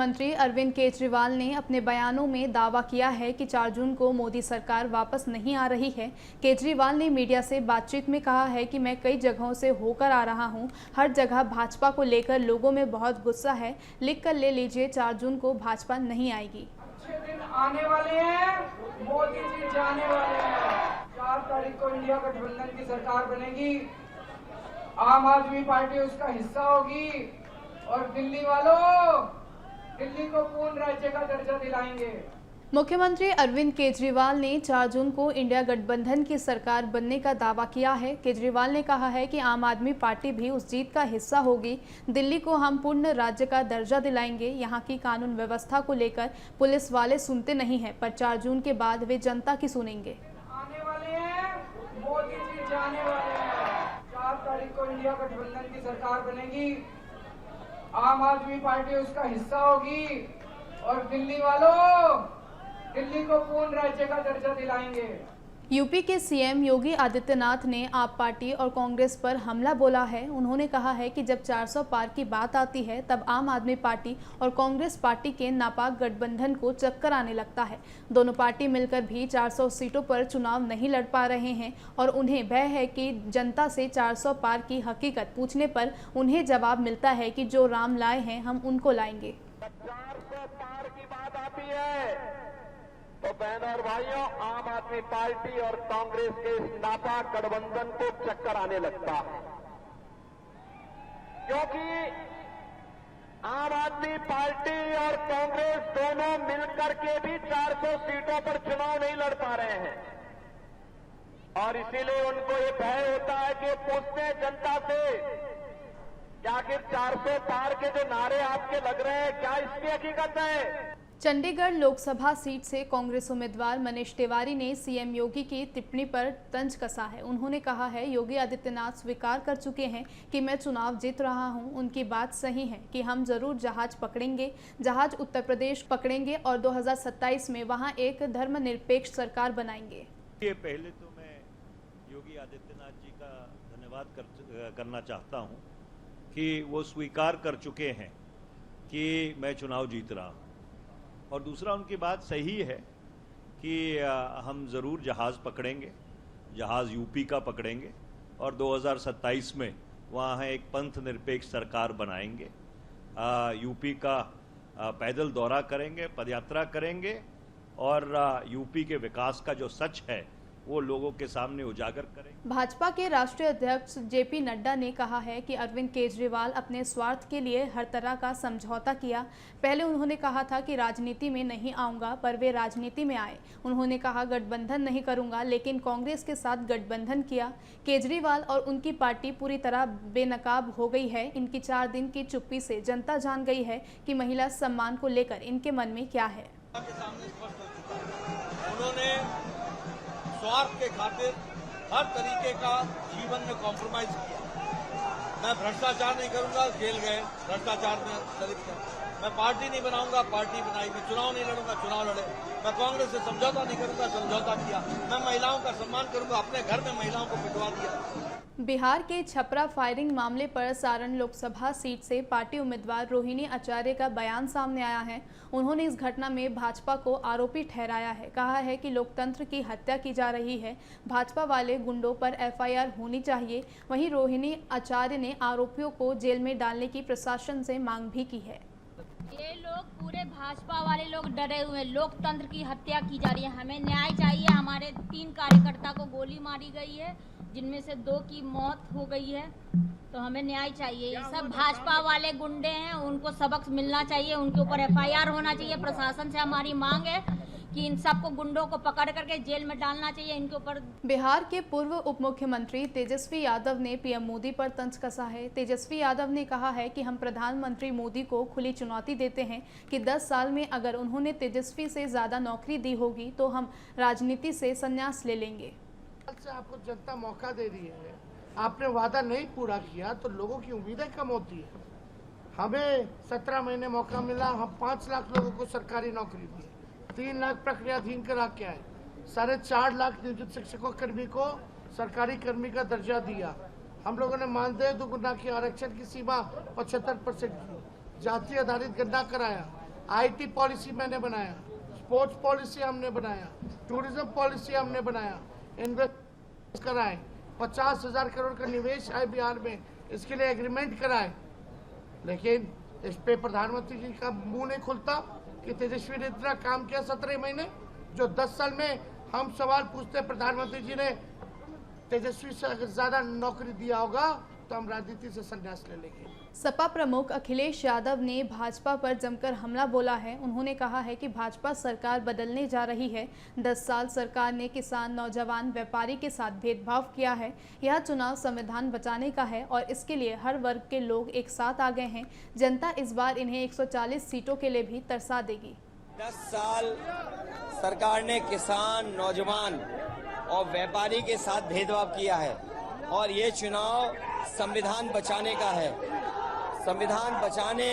मंत्री अरविंद केजरीवाल ने अपने बयानों में दावा किया है कि 4 जून को मोदी सरकार वापस नहीं आ रही है। केजरीवाल ने मीडिया से बातचीत में कहा है कि मैं कई जगहों से होकर आ रहा हूं। हर जगह भाजपा को लेकर लोगों में बहुत गुस्सा है। लिख कर ले लीजिए, 4 जून को भाजपा नहीं आएगी। अच्छे दिन आने वाले हैं, मोदी जी जाने वाले हैं। 4 तारीख को इंडिया गठबंधन की सरकार बनेगी, आम आदमी पार्टी उसका हिस्सा होगी और दिल्ली वालों, दिल्ली को पूर्ण राज्य का दर्जा दिलाएंगे। मुख्यमंत्री अरविंद केजरीवाल ने 4 जून को इंडिया गठबंधन की सरकार बनने का दावा किया है। केजरीवाल ने कहा है कि आम आदमी पार्टी भी उस जीत का हिस्सा होगी। दिल्ली को हम पूर्ण राज्य का दर्जा दिलाएंगे। यहाँ की कानून व्यवस्था को लेकर पुलिस वाले सुनते नहीं हैं, पर 4 जून के बाद वे जनता की सुनेंगे। आने वाले हैं, मोदी जी जाने वाले हैं। 4 तारीख को इंडिया गठबंधन की सरकार बनेगी, आम आदमी पार्टी उसका हिस्सा होगी और दिल्ली वालों, दिल्ली को पूर्ण राज्य का दर्जा दिलाएंगे। यूपी के सीएम योगी आदित्यनाथ ने आप पार्टी और कांग्रेस पर हमला बोला है। उन्होंने कहा है कि जब 400 पार की बात आती है तब आम आदमी पार्टी और कांग्रेस पार्टी के नापाक गठबंधन को चक्कर आने लगता है। दोनों पार्टी मिलकर भी 400 सीटों पर चुनाव नहीं लड़ पा रहे हैं और उन्हें भय है कि जनता से 400 पार की हकीकत पूछने पर उन्हें जवाब मिलता है कि जो राम लाए हैं हम उनको लाएंगे। 400 पार की बात आती है तो बहनों और भाइयों, आम आदमी पार्टी और कांग्रेस के इस नापाक गठबंधन को चक्कर आने लगता है, क्योंकि आम आदमी पार्टी और कांग्रेस दोनों मिलकर के भी 400 सीटों पर चुनाव नहीं लड़ पा रहे हैं और इसीलिए उनको ये भय होता है कि पूछते हैं जनता से कि आखिर 400 पार के जो नारे आपके लग रहे हैं, क्या इसकी हकीकत है? चंडीगढ़ लोकसभा सीट से कांग्रेस उम्मीदवार मनीष तिवारी ने सीएम योगी की टिप्पणी पर तंज कसा है। उन्होंने कहा है, योगी आदित्यनाथ स्वीकार कर चुके हैं कि मैं चुनाव जीत रहा हूं। उनकी बात सही है कि हम जरूर जहाज पकड़ेंगे, जहाज उत्तर प्रदेश पकड़ेंगे और 2027 में वहां एक धर्मनिरपेक्ष सरकार बनाएंगे। ये पहले तो मैं योगी आदित्यनाथ जी का धन्यवाद करना चाहता हूँ कि वो स्वीकार कर चुके हैं कि मैं चुनाव जीत रहा हूँ, और दूसरा उनकी बात सही है कि हम ज़रूर जहाज़ पकड़ेंगे, जहाज़ यूपी का पकड़ेंगे और 2027 में वहाँ एक पंथ निरपेक्ष सरकार बनाएंगे। यूपी का पैदल दौरा करेंगे, पदयात्रा करेंगे और यूपी के विकास का जो सच है वो लोगों के सामने उजागर करेंगे। भाजपा के राष्ट्रीय अध्यक्ष जेपी नड्डा ने कहा है कि अरविंद केजरीवाल अपने स्वार्थ के लिए हर तरह का समझौता किया। पहले उन्होंने कहा था कि राजनीति में नहीं आऊंगा, पर वे राजनीति में आए। उन्होंने कहा गठबंधन नहीं करूंगा, लेकिन कांग्रेस के साथ गठबंधन किया। केजरीवाल और उनकी पार्टी पूरी तरह बेनकाब हो गई है। इनकी 4 दिन की चुप्पी से जनता जान गई है कि महिला सम्मान को लेकर इनके मन में क्या है। उन्होंने स्वार्थ के खातिर हर तरीके का जीवन में कॉम्प्रोमाइज किया। मैं भ्रष्टाचार नहीं करूंगा, जेल गए, भ्रष्टाचार में लिप्त है। मैं पार्टी नहीं बनाऊंगा, पार्टी बनाई। मैं चुनाव नहीं लड़ूंगा, चुनाव लड़े। मैं कांग्रेस से समझौता नहीं करूंगा, समझौता किया। मैं महिलाओं का सम्मान करूंगा, अपने घर में महिलाओं को पिटवा दिया। बिहार के छपरा फायरिंग मामले पर सारण लोकसभा सीट से पार्टी उम्मीदवार रोहिणी आचार्य का बयान सामने आया है। उन्होंने इस घटना में भाजपा को आरोपी ठहराया है। कहा है कि लोकतंत्र की हत्या की जा रही है, भाजपा वाले गुंडों पर एफआईआर होनी चाहिए। वहीं रोहिणी आचार्य ने आरोपियों को जेल में डालने की प्रशासन से मांग भी की है। ये लोग पूरे भाजपा वाले लोग डरे हुए, लोकतंत्र की हत्या की जा रही है। हमें न्याय चाहिए। हमारे 3 कार्यकर्ता को गोली मारी गई है, जिनमें से 2 की मौत हो गई है, तो हमें न्याय चाहिए। ये सब भाजपा वाले गुंडे हैं, उनको सबक मिलना चाहिए, उनके ऊपर एफआईआर होना चाहिए। प्रशासन से हमारी मांग है कि इन सबको गुंडों को पकड़ करके जेल में डालना चाहिए इनके ऊपर। बिहार के पूर्व उप मुख्यमंत्री तेजस्वी यादव ने पीएम मोदी पर तंज कसा है। तेजस्वी यादव ने कहा है कि हम प्रधानमंत्री मोदी को खुली चुनौती देते हैं कि 10 साल में अगर उन्होंने तेजस्वी से ज़्यादा नौकरी दी होगी तो हम राजनीति से संन्यास ले लेंगे। से आपको जनता मौका दे रही है, आपने वादा नहीं पूरा किया तो लोगों की उम्मीदें कम होती है। हमें 17 महीने मौका मिला, हम 5 लाख लोगों को सरकारी नौकरी दी, 3 लाख प्रक्रियाधीन करा के आए, 4.5 लाख नियोजित शिक्षकों कर्मी को सरकारी कर्मी का दर्जा दिया। हम लोगों ने मानदेय दुगुना की, आरक्षण की सीमा 75% की, जाति आधारित गणना कराया, आईटी पॉलिसी मैंने बनाया, स्पोर्ट्स पॉलिसी हमने बनाया, टूरिज्म पॉलिसी हमने बनाया, इन्वेस्ट कराए, 50,000 करोड़ का निवेश है बिहार में, इसके लिए एग्रीमेंट कराए। लेकिन इस पे प्रधानमंत्री जी का मुंह नहीं खुलता कि तेजस्वी ने इतना काम किया 17 महीने, जो 10 साल में हम सवाल पूछते प्रधानमंत्री जी ने तेजस्वी से अगर ज्यादा नौकरी दिया होगा तो हम राजनीति से संन्यास ले लेंगे। सपा प्रमुख अखिलेश यादव ने भाजपा पर जमकर हमला बोला है। उन्होंने कहा है कि भाजपा सरकार बदलने जा रही है। 10 साल सरकार ने किसान, नौजवान, व्यापारी के साथ भेदभाव किया है। यह चुनाव संविधान बचाने का है और इसके लिए हर वर्ग के लोग एक साथ आ गए हैं। जनता इस बार इन्हें 140 सीटों के लिए भी तरसा देगी। 10 साल सरकार ने किसान, नौजवान और व्यापारी के साथ भेदभाव किया है और ये चुनाव संविधान बचाने का है। संविधान बचाने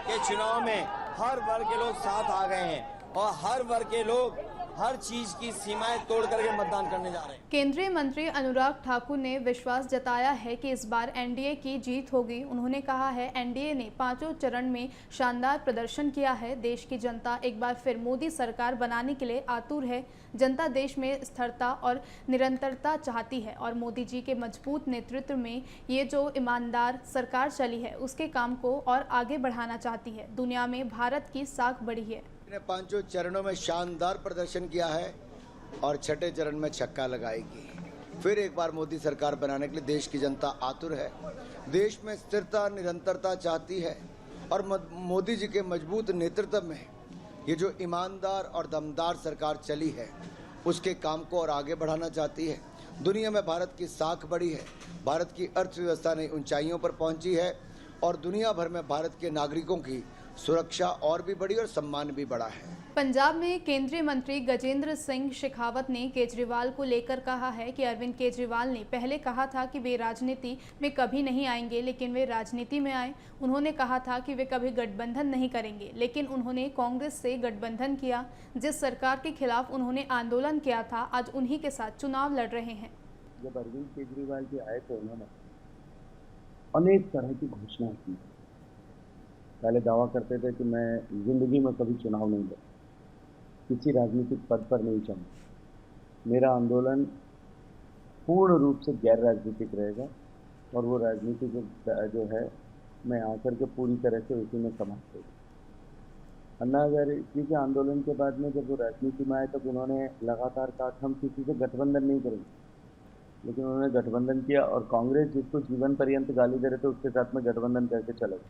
के चुनाव में हर वर्ग के लोग साथ आ गए हैं और हर वर्ग के लोग हर चीज की सीमाएं तोड़ करके मतदान करने जा रहे हैं। केंद्रीय मंत्री अनुराग ठाकुर ने विश्वास जताया है कि इस बार एनडीए की जीत होगी। उन्होंने कहा है एनडीए ने 5 चरण में शानदार प्रदर्शन किया है। देश की जनता एक बार फिर मोदी सरकार बनाने के लिए आतुर है। जनता देश में स्थिरता और निरंतरता चाहती है और मोदी जी के मजबूत नेतृत्व में ये जो ईमानदार सरकार चली है उसके काम को और आगे बढ़ाना चाहती है। दुनिया में भारत की साख बढ़ी है। ने 5 चरणों में शानदार प्रदर्शन किया है और 6ठे चरण में छक्का लगाएगी। फिर एक बार मोदी सरकार बनाने के लिए देश की जनता आतुर है। देश में स्थिरता, निरंतरता चाहती है और मोदी जी के मजबूत नेतृत्व में ये जो ईमानदार और दमदार सरकार चली है उसके काम को और आगे बढ़ाना चाहती है। दुनिया में भारत की साख बढ़ी है। भारत की अर्थव्यवस्था नई ऊंचाइयों पर पहुंची है और दुनिया भर में भारत के नागरिकों की सुरक्षा और भी बढ़ी और सम्मान भी बढ़ा है। पंजाब में केंद्रीय मंत्री गजेंद्र सिंह शेखावत ने केजरीवाल को लेकर कहा है कि अरविंद केजरीवाल ने पहले कहा था कि वे राजनीति में कभी नहीं आएंगे, लेकिन वे राजनीति में आए। उन्होंने कहा था कि वे कभी गठबंधन नहीं करेंगे, लेकिन उन्होंने कांग्रेस से गठबंधन किया। जिस सरकार के खिलाफ उन्होंने आंदोलन किया था, आज उन्हीं के साथ चुनाव लड़ रहे हैं। जब अरविंद केजरीवाल जी आए तो उन्होंने अनेक तरह की घोषणा की। पहले दावा करते थे कि मैं जिंदगी में कभी चुनाव नहीं लड़ा, किसी राजनीतिक पद पर नहीं जाऊंगा, मेरा आंदोलन पूर्ण रूप से गैर राजनीतिक रहेगा और वो राजनीति जो है मैं आकर के पूरी तरह से उसी में समाप्त हो गया। अन्ना हजारे जी के आंदोलन के बाद में जब वो राजनीति में आए तब उन्होंने लगातार कहा हम किसी से गठबंधन नहीं करेंगे, लेकिन उन्होंने गठबंधन किया और कांग्रेस जिसको जीवन पर्यंत गाली दे रहे थे उसके साथ में गठबंधन करके चले गए।